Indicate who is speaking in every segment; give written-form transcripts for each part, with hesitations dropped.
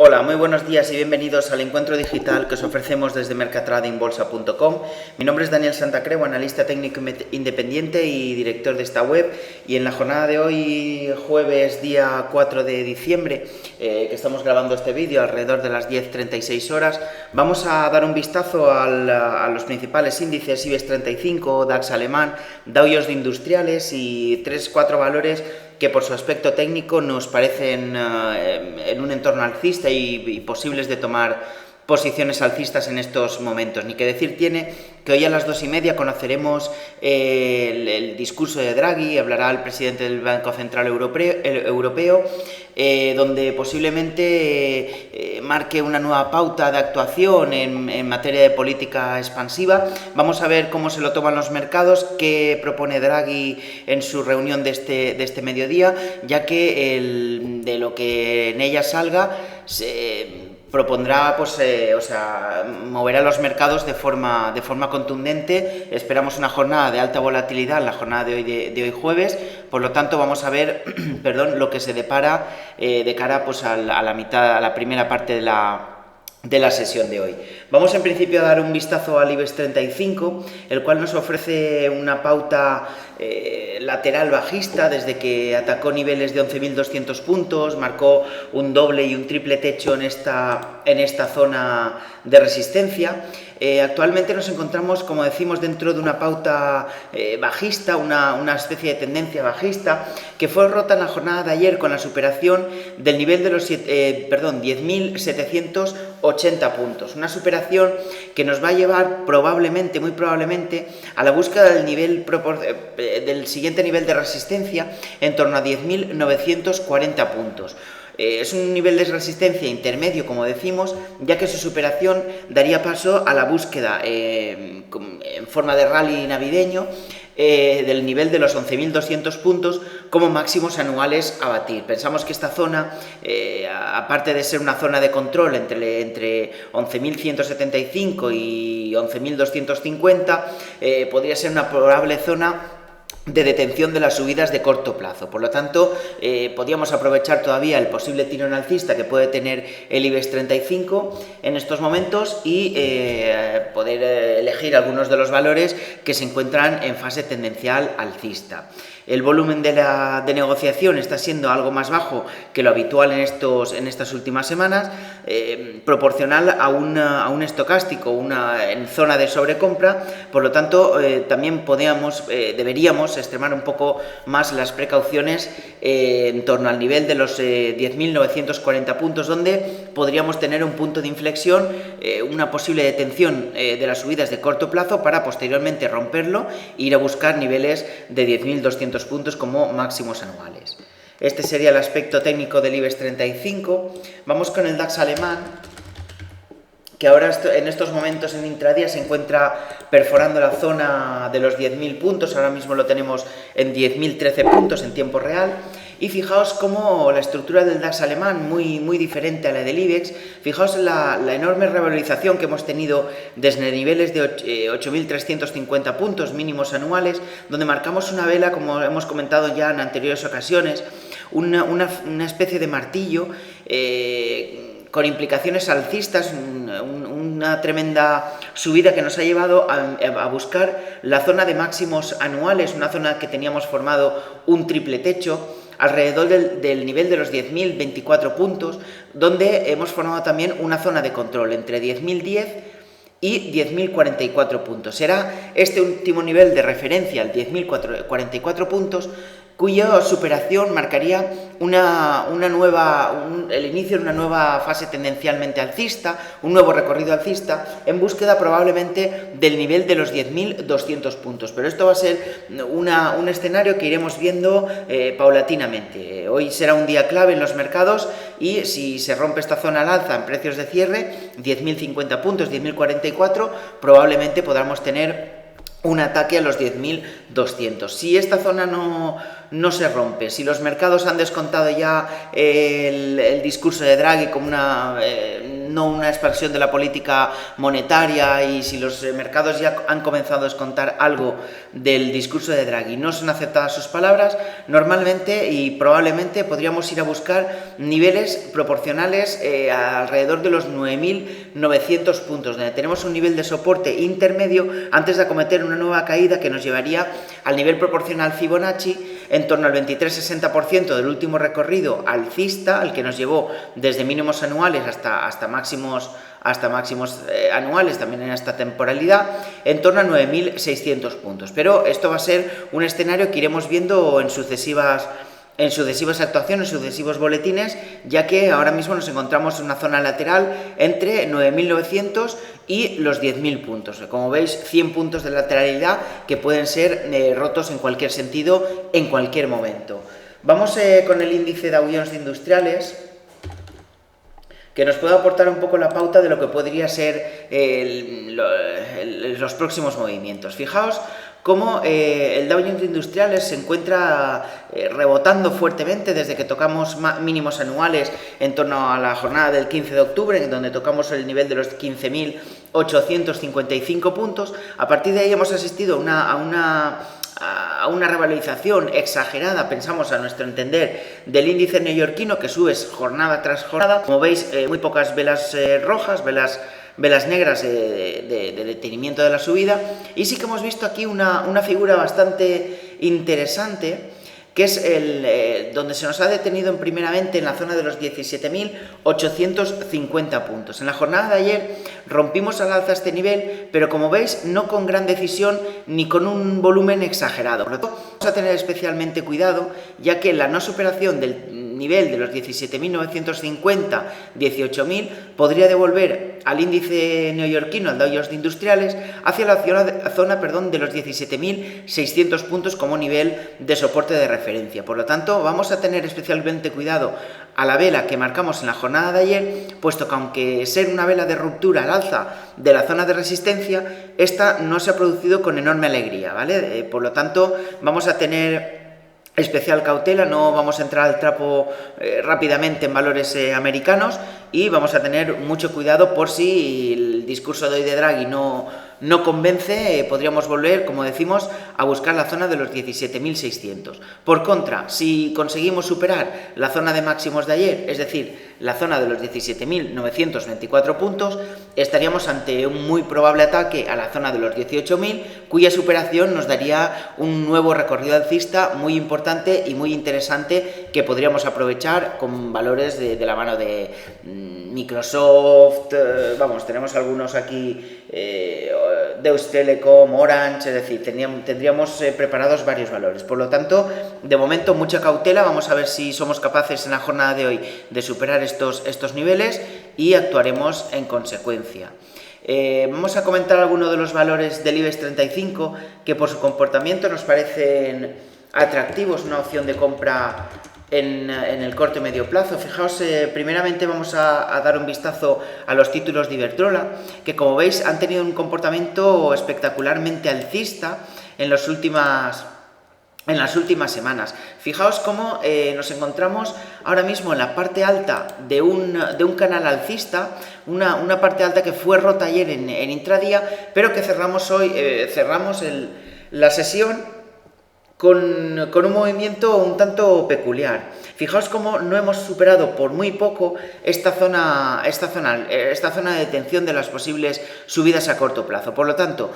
Speaker 1: Hola, muy buenos días y bienvenidos al encuentro digital que os ofrecemos desde mercatradingbolsa.com. Mi nombre es Daniel Santacreu, analista técnico independiente y director de esta web, y en la jornada de hoy, jueves día 4 de diciembre, que estamos grabando este vídeo alrededor de las 10:36 horas, vamos a dar un vistazo a los principales índices IBEX 35, DAX alemán, Dow Jones de industriales y 3-4 valores que por su aspecto técnico nos parecen en un entorno alcista y posibles de tomar posiciones alcistas en estos momentos. Ni que decir tiene que hoy a las 2:30 conoceremos el discurso de Draghi. Hablará el presidente del Banco Central Europeo, donde posiblemente marque una nueva pauta de actuación en materia de política expansiva. Vamos a ver cómo se lo toman los mercados, qué propone Draghi en su reunión de este mediodía, ya que de lo que en ella salga se propondrá, moverá los mercados de forma contundente. Esperamos una jornada de alta volatilidad en la jornada de hoy jueves, por lo tanto vamos a ver lo que se depara de cara a la primera parte de la sesión de hoy. Vamos en principio a dar un vistazo al IBEX 35, el cual nos ofrece una pauta lateral bajista desde que atacó niveles de 11.200 puntos, marcó un doble y un triple techo en esta zona de resistencia. Actualmente nos encontramos, como decimos, dentro de una pauta bajista, una especie de tendencia bajista, que fue rota en la jornada de ayer con la superación del nivel de los 10.780 puntos. Una superación que nos va a llevar muy probablemente, a la búsqueda del siguiente nivel de resistencia en torno a 10.940 puntos. Es un nivel de resistencia intermedio, como decimos, ya que su superación daría paso a la búsqueda en forma de rally navideño del nivel de los 11.200 puntos como máximos anuales a batir. Pensamos que esta zona, aparte de ser una zona de control entre 11.175 y 11.250, podría ser una probable zona de detención de las subidas de corto plazo. Por lo tanto, podríamos aprovechar todavía el posible tirón alcista que puede tener el IBEX 35 en estos momentos y poder elegir algunos de los valores que se encuentran en fase tendencial alcista. El volumen de negociación está siendo algo más bajo que lo habitual en estas últimas semanas, proporcional a un estocástico, en zona de sobrecompra. Por lo tanto, también deberíamos extremar un poco más las precauciones en torno al nivel de los 10.940 puntos, donde podríamos tener un punto de inflexión, una posible detención de las subidas de corto plazo para posteriormente romperlo e ir a buscar niveles de 10.200 puntos como máximos anuales. Este sería el aspecto técnico del IBEX 35. Vamos con el DAX alemán, que ahora en estos momentos en intradía se encuentra perforando la zona de los 10.000 puntos, ahora mismo lo tenemos en 10.013 puntos en tiempo real. Y fijaos cómo la estructura del DAX alemán, muy diferente a la del IBEX. Fijaos en la enorme revalorización que hemos tenido desde niveles de 8.350 puntos mínimos anuales, donde marcamos una vela, como hemos comentado ya en anteriores ocasiones, una especie de martillo con implicaciones alcistas, una tremenda subida que nos ha llevado a buscar la zona de máximos anuales, una zona que teníamos formado un triple techo alrededor del nivel de los 10.024 puntos, donde hemos formado también una zona de control entre 10.010 y 10.044 puntos. Será este último nivel de referencia, el 10.044 puntos, cuya superación marcaría el inicio de una nueva fase tendencialmente alcista, un nuevo recorrido alcista, en búsqueda probablemente del nivel de los 10.200 puntos. Pero esto va a ser un escenario que iremos viendo paulatinamente. Hoy será un día clave en los mercados y si se rompe esta zona al alza en precios de cierre, 10.050 puntos, 10.044, probablemente podamos tener un ataque a los 10.200. Si esta zona no se rompe, si los mercados han descontado ya el discurso de Draghi como no una expansión de la política monetaria y si los mercados ya han comenzado a descontar algo del discurso de Draghi, no son aceptadas sus palabras, normalmente y probablemente podríamos ir a buscar niveles proporcionales alrededor de los 9.900 puntos, donde tenemos un nivel de soporte intermedio antes de acometer una nueva caída que nos llevaría al nivel proporcional Fibonacci en torno al 23-60% del último recorrido alcista, al que nos llevó desde mínimos anuales hasta máximos anuales, también en esta temporalidad, en torno a 9.600 puntos. Pero esto va a ser un escenario que iremos viendo en sucesivas actuaciones, en sucesivos boletines, ya que ahora mismo nos encontramos en una zona lateral entre 9.900 y los 10.000 puntos. Como veis, 100 puntos de lateralidad que pueden ser rotos en cualquier sentido, en cualquier momento. Vamos con el índice Dow Jones de Industriales, que nos puede aportar un poco la pauta de lo que podría ser los próximos movimientos. Fijaos cómo el Dow Jones Industriales se encuentra rebotando fuertemente desde que tocamos mínimos anuales en torno a la jornada del 15 de octubre, en donde tocamos el nivel de los 15.855 puntos. A partir de ahí hemos asistido a una revalorización exagerada, pensamos a nuestro entender, del índice neoyorquino, que sube jornada tras jornada. Como veis, muy pocas velas rojas, velas negras de detenimiento de la subida, y sí que hemos visto aquí una figura bastante interesante, que es donde se nos ha detenido primeramente en la zona de los 17.850 puntos. En la jornada de ayer rompimos al alza este nivel, pero como veis, no con gran decisión ni con un volumen exagerado. Por lo tanto, vamos a tener especialmente cuidado, ya que la no superación del nivel de los 17.950, 18.000, podría devolver al índice neoyorquino, al Dow Jones de Industriales, hacia la zona de los 17.600 puntos como nivel de soporte de referencia. Por lo tanto, vamos a tener especialmente cuidado a la vela que marcamos en la jornada de ayer, puesto que aunque ser una vela de ruptura al alza de la zona de resistencia, esta no se ha producido con enorme alegría, ¿vale? Por lo tanto, vamos a tener especial cautela, no vamos a entrar al trapo rápidamente en valores americanos, y vamos a tener mucho cuidado por si el discurso de hoy de Draghi no convence, podríamos volver, como decimos, a buscar la zona de los 17.600. Por contra, si conseguimos superar la zona de máximos de ayer, es decir, la zona de los 17.924 puntos, estaríamos ante un muy probable ataque a la zona de los 18.000, cuya superación nos daría un nuevo recorrido alcista muy importante y muy interesante, que podríamos aprovechar con valores de la mano de Microsoft, tenemos algunos aquí, Deutsche Telekom, Orange, es decir, tendríamos preparados varios valores. Por lo tanto, de momento mucha cautela, vamos a ver si somos capaces en la jornada de hoy de superar estos niveles y actuaremos en consecuencia. Vamos a comentar algunos de los valores del IBEX 35 que por su comportamiento nos parecen atractivos, una opción de compra en el corto y medio plazo. Fijaos, primeramente vamos a dar un vistazo a los títulos de Iberdrola, que como veis han tenido un comportamiento espectacularmente alcista en las últimas semanas. Fijaos cómo nos encontramos ahora mismo en la parte alta de un canal alcista, una parte alta que fue rota ayer en intradía, pero que cerramos hoy, la sesión con un movimiento un tanto peculiar. Fijaos cómo no hemos superado por muy poco esta zona de detención de las posibles subidas a corto plazo. Por lo tanto,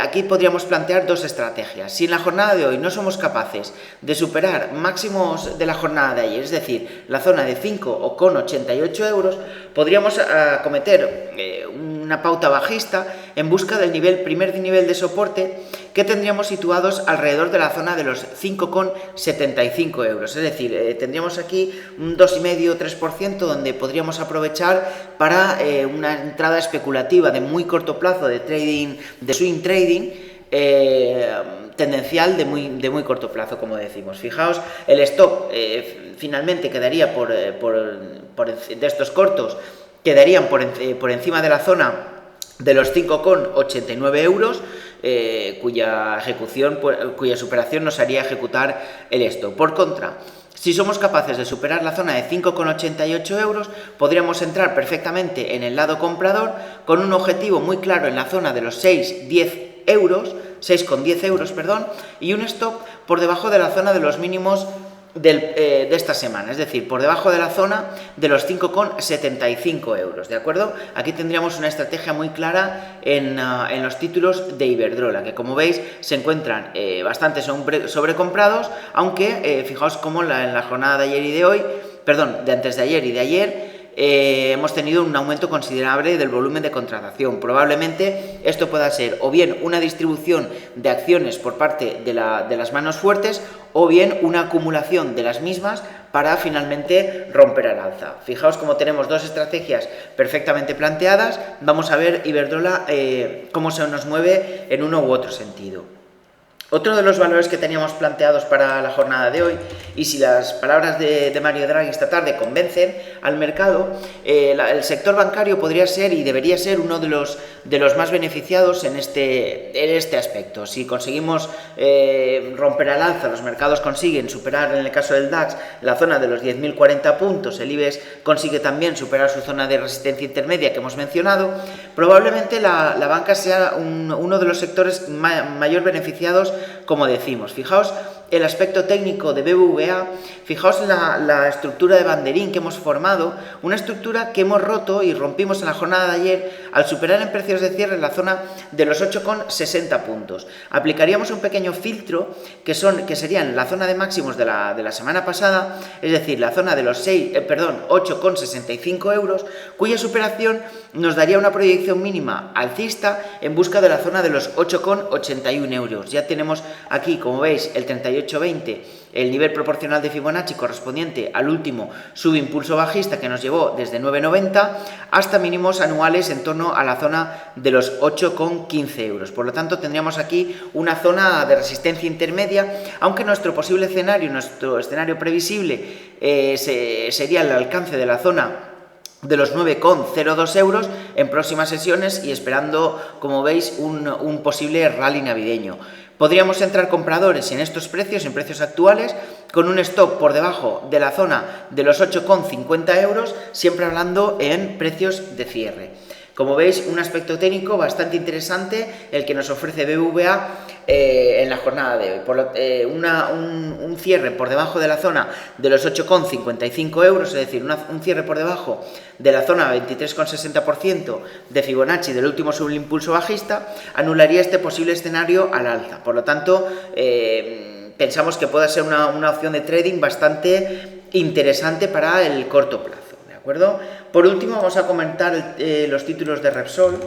Speaker 1: aquí podríamos plantear dos estrategias. Si en la jornada de hoy no somos capaces de superar máximos de la jornada de ayer, es decir, la zona de 5,88 euros, podríamos acometer una pauta bajista en busca del primer nivel de soporte, que tendríamos situados alrededor de la zona de los 5,75 euros. Es decir, tendríamos aquí un 2,5-3% donde podríamos aprovechar para una entrada especulativa de muy corto plazo, de trading, de swing trading, tendencial de muy corto plazo, como decimos. Fijaos, el stop finalmente quedaría de estos cortos, quedarían por encima de la zona de los 5,89 euros, cuya superación nos haría ejecutar el stop. Por contra, Si somos capaces de superar la zona de 5,88 euros, podríamos entrar perfectamente en el lado comprador con un objetivo muy claro en la zona de los 6,10 euros, 6,10 euros, perdón, y un stop por debajo de la zona de los mínimos de esta semana, es decir, por debajo de la zona de los 5,75 euros, ¿de acuerdo? Aquí tendríamos una estrategia muy clara en los títulos de Iberdrola, que como veis se encuentran bastante sobrecomprados, aunque fijaos cómo en la jornada de ayer y de hoy, perdón, de antes de ayer y de ayer, hemos tenido un aumento considerable del volumen de contratación. Probablemente esto pueda ser o bien una distribución de acciones por parte de las manos fuertes o bien una acumulación de las mismas para finalmente romper al alza. Fijaos cómo tenemos dos estrategias perfectamente planteadas. Vamos a ver Iberdrola cómo se nos mueve en uno u otro sentido. Otro de los valores que teníamos planteados para la jornada de hoy, y si las palabras de Mario Draghi esta tarde convencen al mercado, el sector bancario podría ser y debería ser uno de los más beneficiados en este aspecto. Si conseguimos romper al alza, los mercados consiguen superar, en el caso del DAX, la zona de los 10.040 puntos, el IBEX consigue también superar su zona de resistencia intermedia que hemos mencionado, probablemente la banca sea uno de los sectores mayor beneficiados, como decimos. Fijaos el aspecto técnico de BBVA, fijaos la estructura de banderín que hemos formado, una estructura que hemos roto y rompimos en la jornada de ayer al superar en precios de cierre la zona de los 8,60 puntos. Aplicaríamos un pequeño filtro que serían la zona de máximos de la semana pasada, es decir, la zona de los 8,65 euros, cuya superación nos daría una proyección mínima alcista en busca de la zona de los 8,81 euros. Ya tenemos aquí, como veis, el 38,20, el nivel proporcional de Fibonacci correspondiente al último subimpulso bajista que nos llevó desde 9,90 hasta mínimos anuales en torno a la zona de los 8,15 euros. Por lo tanto, tendríamos aquí una zona de resistencia intermedia, aunque nuestro posible escenario, nuestro escenario previsible sería el alcance de la zona de los 9,02 euros en próximas sesiones y esperando, como veis, un posible rally navideño. Podríamos entrar compradores en estos precios, en precios actuales, con un stop por debajo de la zona de los 8,50 euros, siempre hablando en precios de cierre. Como veis, un aspecto técnico bastante interesante el que nos ofrece BBVA en la jornada de hoy. Un cierre por debajo de la zona de los 8,55 euros, es decir, un cierre por debajo de la zona 23,60% de Fibonacci del último subimpulso bajista, anularía este posible escenario al alza. Por lo tanto, pensamos que puede ser una opción de trading bastante interesante para el corto plazo. ¿De acuerdo? Por último, vamos a comentar los títulos de Repsol.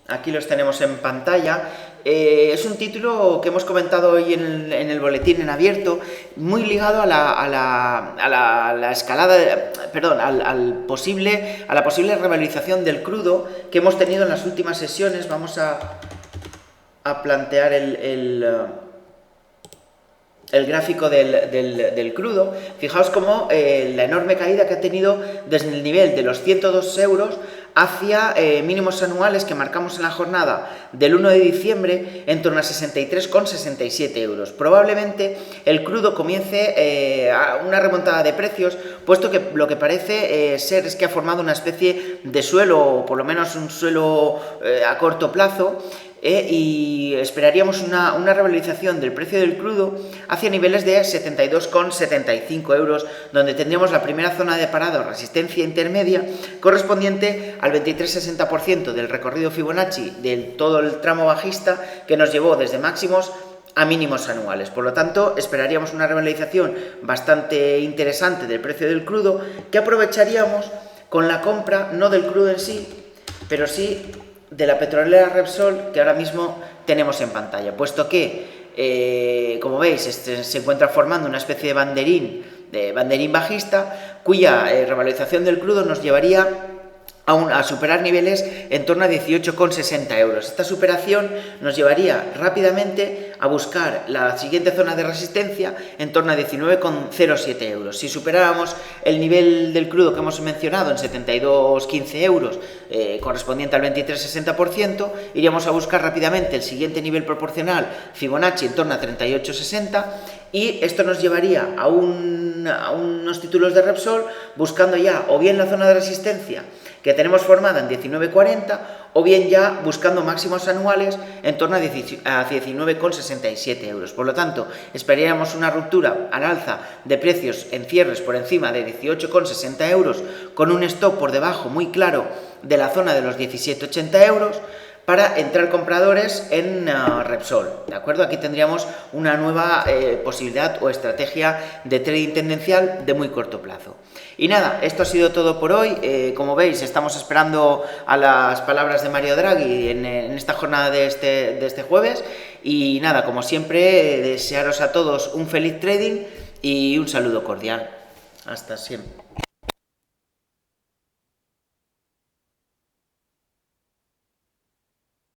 Speaker 1: Aquí los tenemos en pantalla. Es un título que hemos comentado hoy en el boletín en abierto, muy ligado a la escalada, a la posible revalorización del crudo que hemos tenido en las últimas sesiones. Vamos a plantear el gráfico del crudo. Fijaos cómo la enorme caída que ha tenido desde el nivel de los 102 euros hacia mínimos anuales que marcamos en la jornada del 1 de diciembre en torno a 63,67 euros. Probablemente el crudo comience una remontada de precios, puesto que lo que parece ser es que ha formado una especie de suelo, o por lo menos un suelo a corto plazo, y esperaríamos una revalorización del precio del crudo hacia niveles de 72,75 euros, donde tendríamos la primera zona de parado, resistencia intermedia, correspondiente al 23,60% del recorrido Fibonacci del todo el tramo bajista que nos llevó desde máximos a mínimos anuales. Por lo tanto, esperaríamos una revalorización bastante interesante del precio del crudo, que aprovecharíamos con la compra, no del crudo en sí, pero sí de la petrolera Repsol, que ahora mismo tenemos en pantalla, puesto que, como veis, se encuentra formando una especie de banderín bajista, cuya revalorización del crudo nos llevaría a superar niveles en torno a 18,60 euros. Esta superación nos llevaría rápidamente a buscar la siguiente zona de resistencia en torno a 19,07 euros. Si superáramos el nivel del crudo que hemos mencionado en 72,15 euros, correspondiente al 23,60%, iríamos a buscar rápidamente el siguiente nivel proporcional Fibonacci en torno a 38,60 y esto nos llevaría a unos títulos de Repsol buscando ya o bien la zona de resistencia que tenemos formada en 19,40 o bien ya buscando máximos anuales en torno a 19,67 euros. Por lo tanto, esperaríamos una ruptura al alza de precios en cierres por encima de 18,60 euros con un stop por debajo muy claro de la zona de los 17,80 euros para entrar compradores en Repsol, ¿de acuerdo? Aquí tendríamos una nueva posibilidad o estrategia de trading tendencial de muy corto plazo. Y nada, esto ha sido todo por hoy. Como veis, estamos esperando a las palabras de Mario Draghi en esta jornada de este jueves. Y nada, como siempre, desearos a todos un feliz trading y un saludo cordial. Hasta siempre.